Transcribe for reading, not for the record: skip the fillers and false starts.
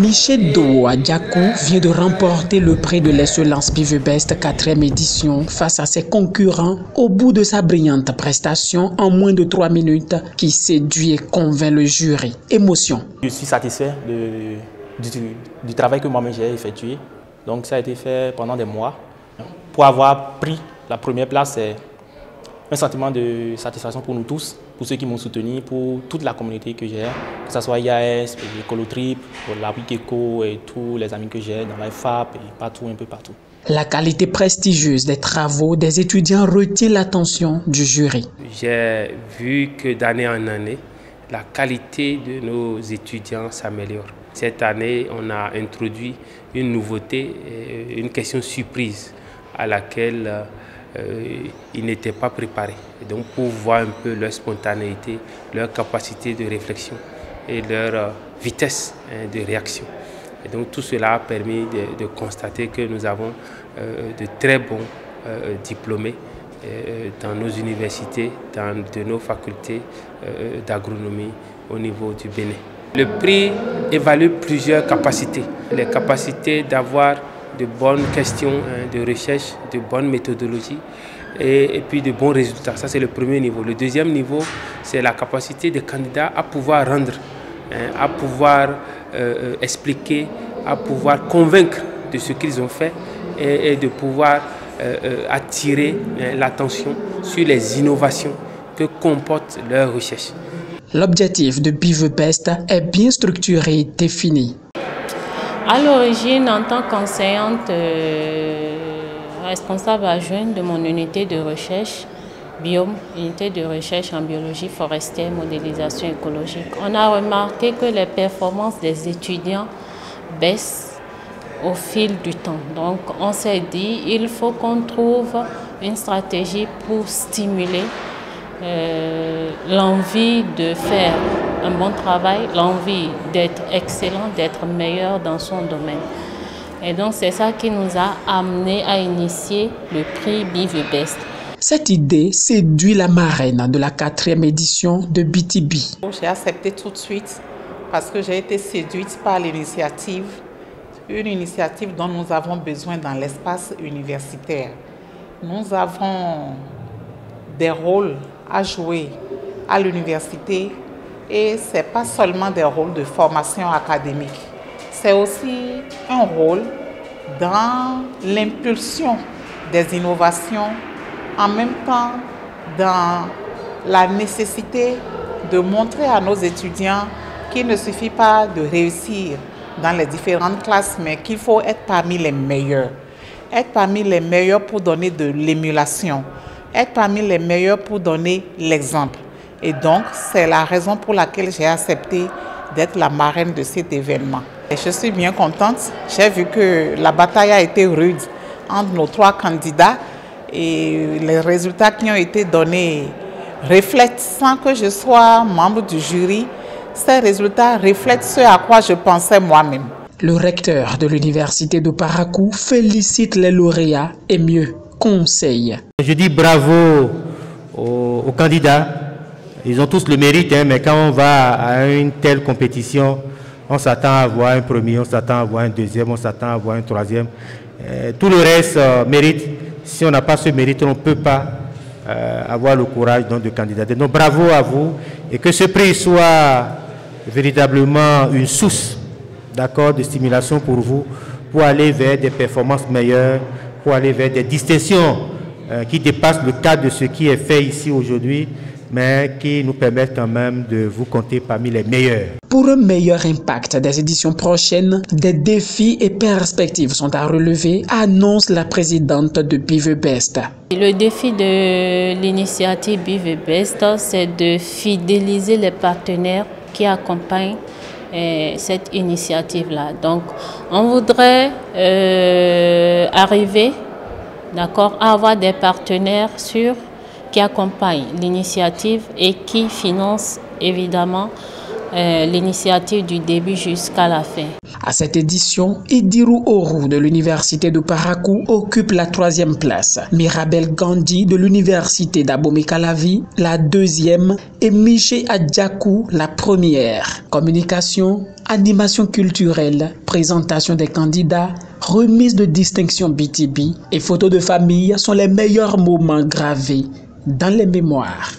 Michel Doa Diakou vient de remporter le prix de l'excellence BIVEBEST 4e édition face à ses concurrents au bout de sa brillante prestation en moins de 3 minutes qui séduit et convainc le jury. Émotion. Je suis satisfait du travail que moi-même j'ai effectué. Donc ça a été fait pendant des mois. Pour avoir pris la première place, c'est un sentiment de satisfaction pour nous tous, pour ceux qui m'ont soutenu, pour toute la communauté que j'ai, que ce soit IAS, Ecolotrip, la Wikeko et tous les amis que j'ai dans la FAP et partout, un peu partout. La qualité prestigieuse des travaux des étudiants retient l'attention du jury. J'ai vu que d'année en année, la qualité de nos étudiants s'améliore. Cette année, on a introduit une nouveauté, une question surprise à laquelle ils n'étaient pas préparés. Et donc pour voir un peu leur spontanéité, leur capacité de réflexion et leur vitesse de réaction. Et donc tout cela a permis de constater que nous avons de très bons diplômés dans nos universités, dans de nos facultés d'agronomie au niveau du Bénin. Le prix évalue plusieurs capacités. Les capacités d'avoir de bonnes questions de recherche, de bonnes méthodologies et puis de bons résultats. Ça, c'est le premier niveau. Le deuxième niveau, c'est la capacité des candidats à pouvoir rendre, à pouvoir expliquer, à pouvoir convaincre de ce qu'ils ont fait et de pouvoir attirer l'attention sur les innovations que comporte leur recherche. L'objectif de BIVEBEST est bien structuré et défini. À l'origine, en tant qu'enseignante responsable adjointe de mon unité de recherche, Biome, unité de recherche en biologie forestière, modélisation écologique, on a remarqué que les performances des étudiants baissent au fil du temps. Donc on s'est dit il faut qu'on trouve une stratégie pour stimuler l'envie de faire un bon travail, l'envie d'être excellent, d'être meilleur dans son domaine. Et donc c'est ça qui nous a amené à initier le prix BIVEBEST. Cette idée séduit la marraine de la 4e édition de BTB. J'ai accepté tout de suite parce que j'ai été séduite par l'initiative, une initiative dont nous avons besoin dans l'espace universitaire. Nous avons des rôles à jouer à l'université et ce n'est pas seulement des rôles de formation académique, c'est aussi un rôle dans l'impulsion des innovations, en même temps dans la nécessité de montrer à nos étudiants qu'il ne suffit pas de réussir dans les différentes classes, mais qu'il faut être parmi les meilleurs. Être parmi les meilleurs pour donner de l'émulation, être parmi les meilleurs pour donner l'exemple. Et donc, c'est la raison pour laquelle j'ai accepté d'être la marraine de cet événement. Et je suis bien contente. J'ai vu que la bataille a été rude entre nos 3 candidats et les résultats qui ont été donnés reflètent, sans que je sois membre du jury, ces résultats reflètent ce à quoi je pensais moi-même. Le recteur de l'université de Parakou félicite les lauréats et mieux, conseille. Je dis bravo aux candidats. Ils ont tous le mérite, mais quand on va à une telle compétition, on s'attend à avoir un premier, on s'attend à avoir un deuxième, on s'attend à avoir un troisième. Tout le reste mérite. Si on n'a pas ce mérite, on ne peut pas avoir le courage donc, de candidater. Donc bravo à vous et que ce prix soit véritablement une source de stimulation pour vous, pour aller vers des performances meilleures, pour aller vers des distinctions qui dépassent le cadre de ce qui est fait ici aujourd'hui, mais qui nous permettent quand même de vous compter parmi les meilleurs. Pour un meilleur impact des éditions prochaines, des défis et perspectives sont à relever, annonce la présidente de BIVEBEST. Le défi de l'initiative BIVEBEST, c'est de fidéliser les partenaires qui accompagnent cette initiative-là. Donc, on voudrait arriver à avoir des partenaires sûrs qui accompagnent l'initiative et qui financent évidemment l'initiative du début jusqu'à la fin. À cette édition, Idirou Oru de l'Université de Parakou occupe la 3e place, Mirabel Gandhi de l'Université d'Abomey-Calavi la 2e et Miché Adjakou la 1re. Communication, animation culturelle, présentation des candidats, remise de distinction BTB et photos de famille sont les meilleurs moments gravés dans les mémoires.